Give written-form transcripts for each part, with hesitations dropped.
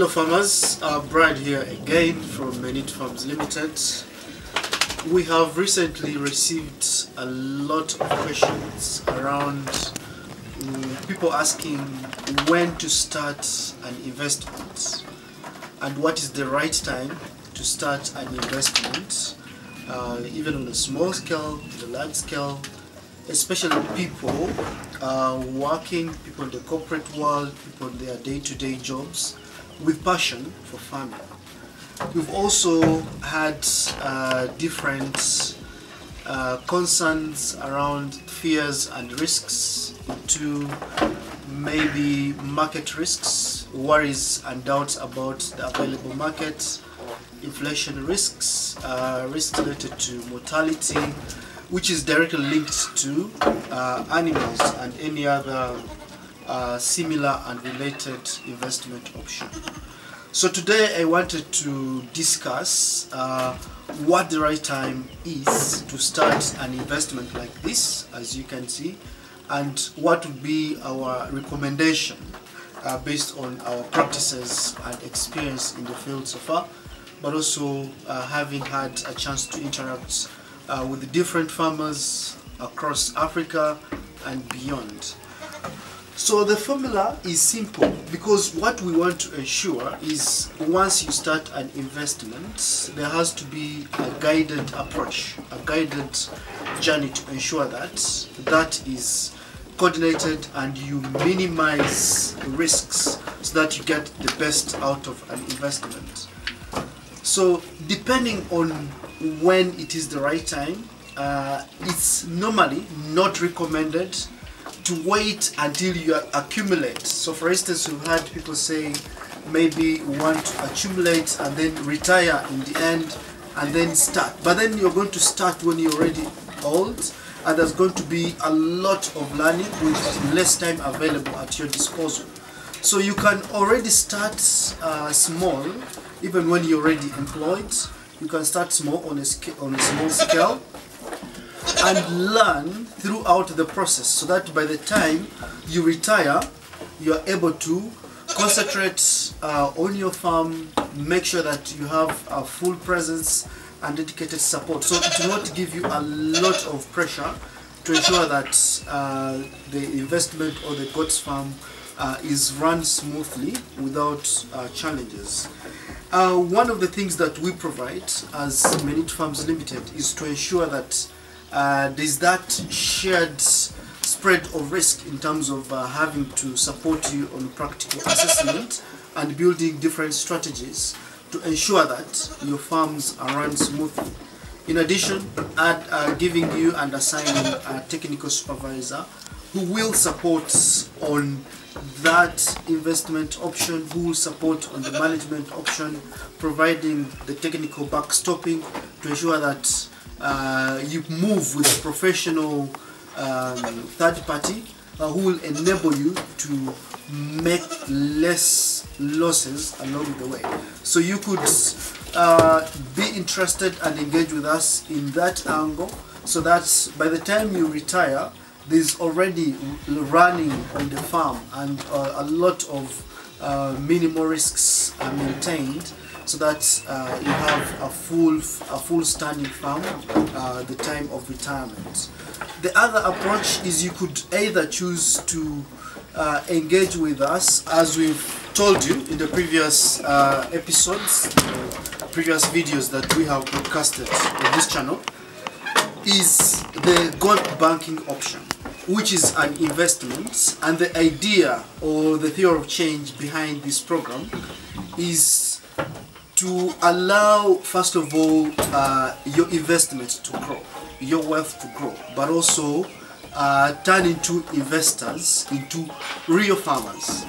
Hello farmers, Brad here again from Menit Farms Limited. We have recently received a lot of questions around people asking when to start an investment and what is the right time to start an investment, even on a small scale, the large scale, especially people working, people in the corporate world, people in their day-to-day jobs with passion for farming. We've also had different concerns around fears and risks into maybe market risks, worries and doubts about the available market, inflation risks, risks related to mortality, which is directly linked to animals and any other similar and related investment option. So today I wanted to discuss what the right time is to start an investment like this, as you can see, and what would be our recommendation based on our practices and experience in the field so far, but also having had a chance to interact with the different farmers across Africa and beyond. So the formula is simple, because what we want to ensure is once you start an investment, there has to be a guided approach, a guided journey to ensure that that is coordinated and you minimize risks so that you get the best out of an investment. So depending on when it is the right time, it's normally not recommended to wait until you accumulate. So for instance, we've had people say maybe you want to accumulate and then retire in the end and then start. But then you're going to start when you're already old, and there's going to be a lot of learning with less time available at your disposal. So you can already start small, even when you're already employed. You can start small on a small scale and learn throughout the process, so that by the time you retire, you are able to concentrate on your farm, make sure that you have a full presence and dedicated support. So it will not give you a lot of pressure to ensure that the investment or the goats farm is run smoothly without challenges. One of the things that we provide as Menit Farms Limited is to ensure that there's that shared spread of risk in terms of having to support you on practical assessment and building different strategies to ensure that your farms are run smoothly. In addition, giving you and assigning a technical supervisor who will support on that investment option, who will support on the management option, providing the technical backstopping to ensure that you move with a professional third party who will enable you to make less losses along the way. So you could be interested and engage with us in that angle, so that by the time you retire, there's already running on the farm and a lot of minimal risks are maintained, so that you have a full standing farm the time of retirement. The other approach is you could either choose to engage with us, as we've told you in the previous episodes, previous videos that we have broadcasted on this channel, is the goat banking option, which is an investment. And the idea or the theory of change behind this program is to allow, first of all, your investment to grow, your wealth to grow, but also turn into investors, into real farmers.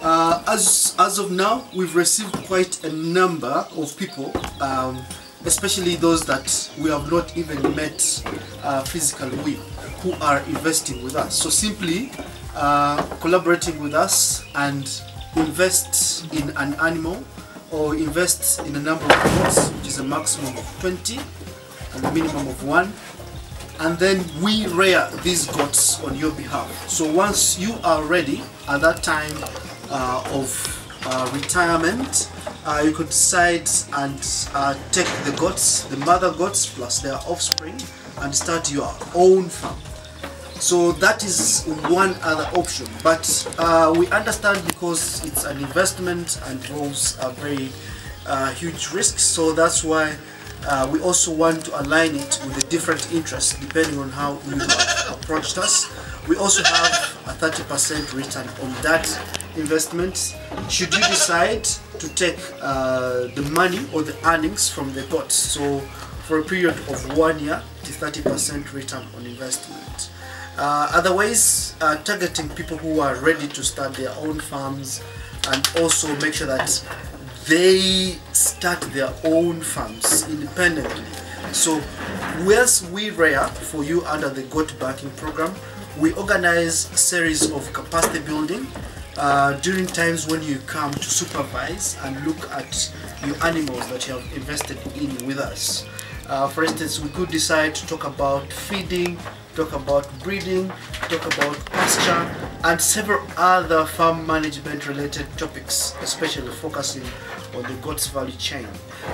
As of now, we've received quite a number of people, especially those that we have not even met physically with, who are investing with us. So simply collaborating with us and invest in an animal or invest in a number of goats, which is a maximum of 20 and a minimum of 1, and then we rear these goats on your behalf. So once you are ready at that time of retirement, you could decide and take the goats, the mother goats plus their offspring, and start your own farm. So that is one other option, but we understand because it's an investment and involves a very huge risk, so that's why we also want to align it with the different interests depending on how you have approached us. We also have a 30% return on that investment should you decide to take the money or the earnings from the goats. So for a period of 1 year, the 30% return on investment. Otherwise, targeting people who are ready to start their own farms and also make sure that they start their own farms independently. So whilst we rear for you under the goat banking program, we organize a series of capacity building during times when you come to supervise and look at your animals that you have invested in with us. For instance, we could decide to talk about feeding, talk about breeding, talk about pasture, and several other farm management related topics, especially focusing on the goat's value chain.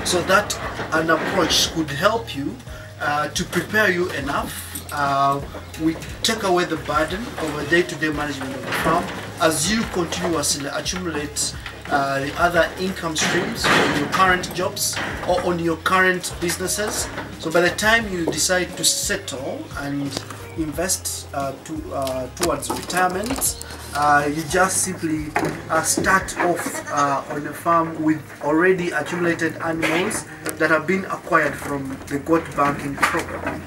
So that an approach could help you to prepare you enough. We take away the burden of a day-to-day management of the farm as you continuously accumulate the other income streams on your current jobs or on your current businesses. So by the time you decide to settle and invest towards retirement, you just simply start off on a farm with already accumulated animals that have been acquired from the goat banking program.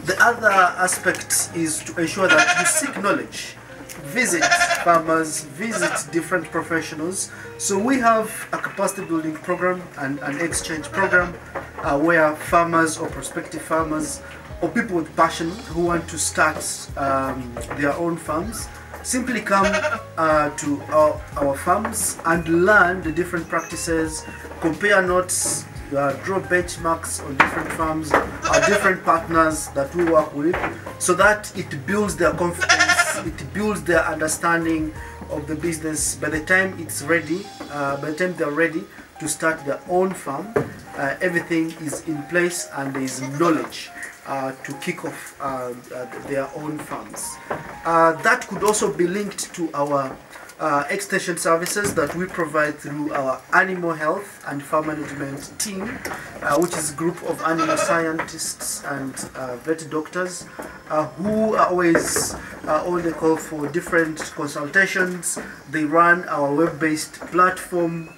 The other aspect is to ensure that you seek knowledge. Visit farmers, visit different professionals. So we have a capacity building program and an exchange program where farmers or prospective farmers or people with passion who want to start their own farms simply come to our farms and learn the different practices, compare notes, draw benchmarks on different farms, different partners that we work with, so that it builds their confidence, it builds their understanding of the business. By the time it's ready, by the time they're ready to start their own farm, everything is in place and there is knowledge to kick off their own farms. That could also be linked to our extension services that we provide through our animal health and farm management team, which is a group of animal scientists and vet doctors who are always on the call for different consultations. They run our web-based platform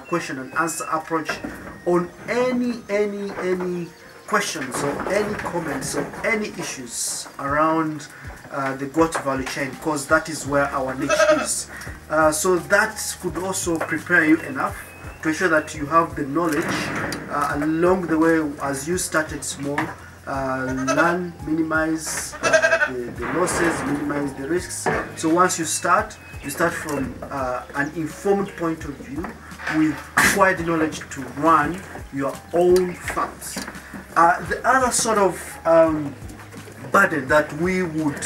question and answer approach on any questions or any comments or any issues around the goat value chain, because that is where our niche is. So that could also prepare you enough to ensure that you have the knowledge along the way as you started small, learn, minimize the losses, minimize the risks. So once you start from an informed point of view with acquired knowledge to run your own farms. The other sort of burden that we would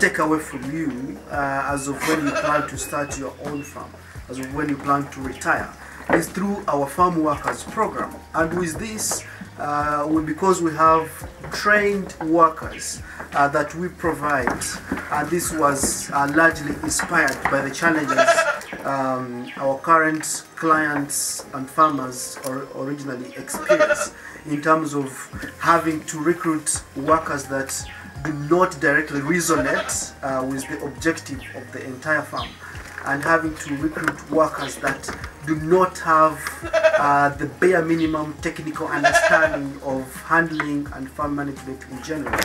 take away from you as of when you plan to start your own farm, as of when you plan to retire, is through our farm workers program. And with this, because we have trained workers that we provide, and this was largely inspired by the challenges our current clients and farmers originally experienced in terms of having to recruit workers that do not directly resonate with the objective of the entire farm, and having to recruit workers that do not have the bare minimum technical understanding of handling and farm management in general,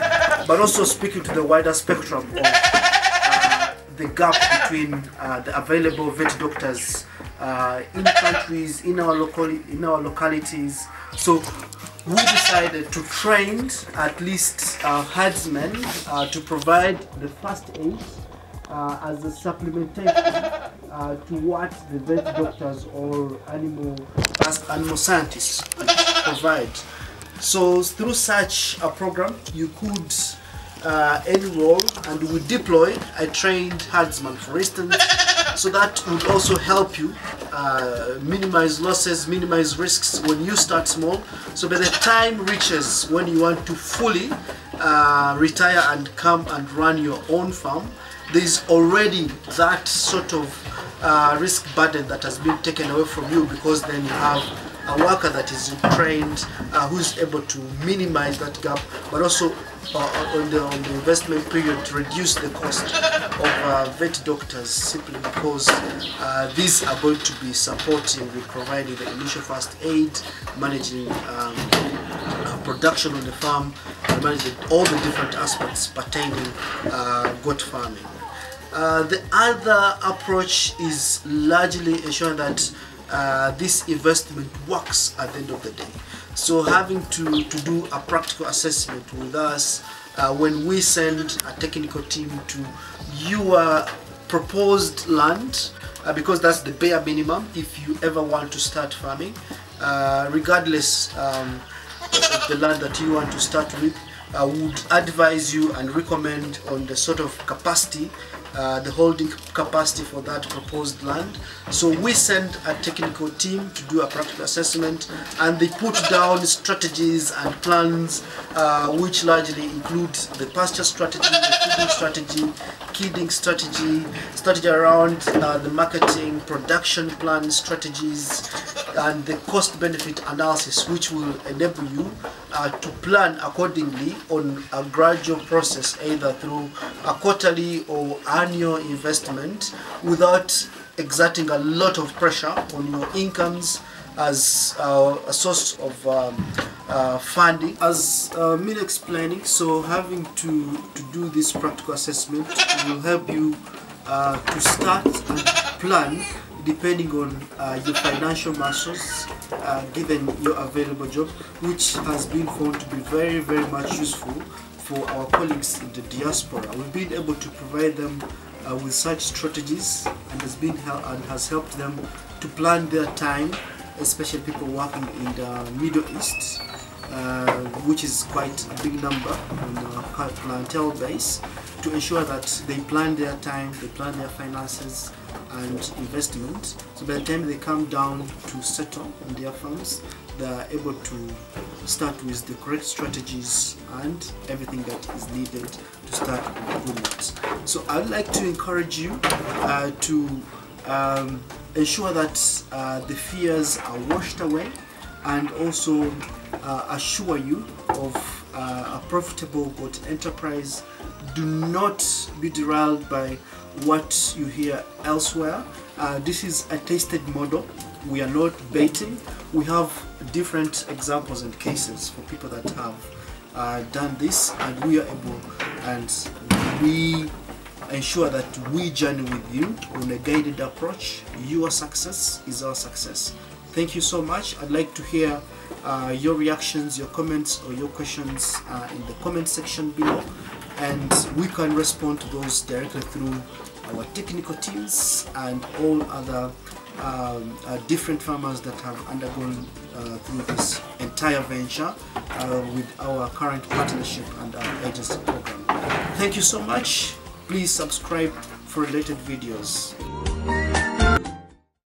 but also speaking to the wider spectrum of the gap between the available vet doctors in countries, in our localities. So we decided to train at least herdsmen to provide the first aid as a supplementation to what the vet doctors or animal scientists provide. So through such a program, you could enroll, and we deploy a trained herdsman, for instance, So that would also help you minimize losses, minimize risks when you start small. So by the time reaches when you want to fully retire and come and run your own farm, there is already that sort of risk burden that has been taken away from you, because then you have a worker that is trained who's able to minimize that gap, but also on the investment period to reduce the cost of vet doctors, simply because these are going to be supporting with providing the initial first aid, managing production on the farm, and managing all the different aspects pertaining goat farming. The other approach is largely ensuring that this investment works at the end of the day. So having to do a practical assessment with us when we send a technical team to your proposed land, because that's the bare minimum if you ever want to start farming, regardless of the land that you want to start with. I would advise you and recommend on the sort of capacity, the holding capacity for that proposed land. So we send a technical team to do a practical assessment, and they put down strategies and plans which largely include the pasture strategy, the feeding strategy, kidding strategy, strategy around the marketing, production plan strategies, and the cost benefit analysis, which will enable you to plan accordingly on a gradual process, either through a quarterly or annual investment, without exerting a lot of pressure on your incomes as a source of funding. As Min explaining, so having to do this practical assessment will help you to start and plan depending on your financial muscles, given your available job, which has been found to be very, very much useful for our colleagues in the diaspora. We've been able to provide them with such strategies, and has helped them to plan their time, especially people working in the Middle East, which is quite a big number on a clientele base, to ensure that they plan their time, they plan their finances and investment, so by the time they come down to settle on their farms, they are able to start with the correct strategies and everything that is needed to start doing it. So I'd like to encourage you to ensure that the fears are washed away, and also assure you of a profitable goat enterprise. Do not be derailed by what you hear elsewhere. This is a tested model. We are not baiting. We have different examples and cases for people that have done this, and we are able, and we ensure that we journey with you on a guided approach. Your success is our success. Thank you so much. I'd like to hear your reactions, your comments, or your questions in the comment section below, and we can respond to those directly through our technical teams and all other different farmers that have undergone through this entire venture with our current partnership and our agency program. Thank you so much. Please subscribe for related videos.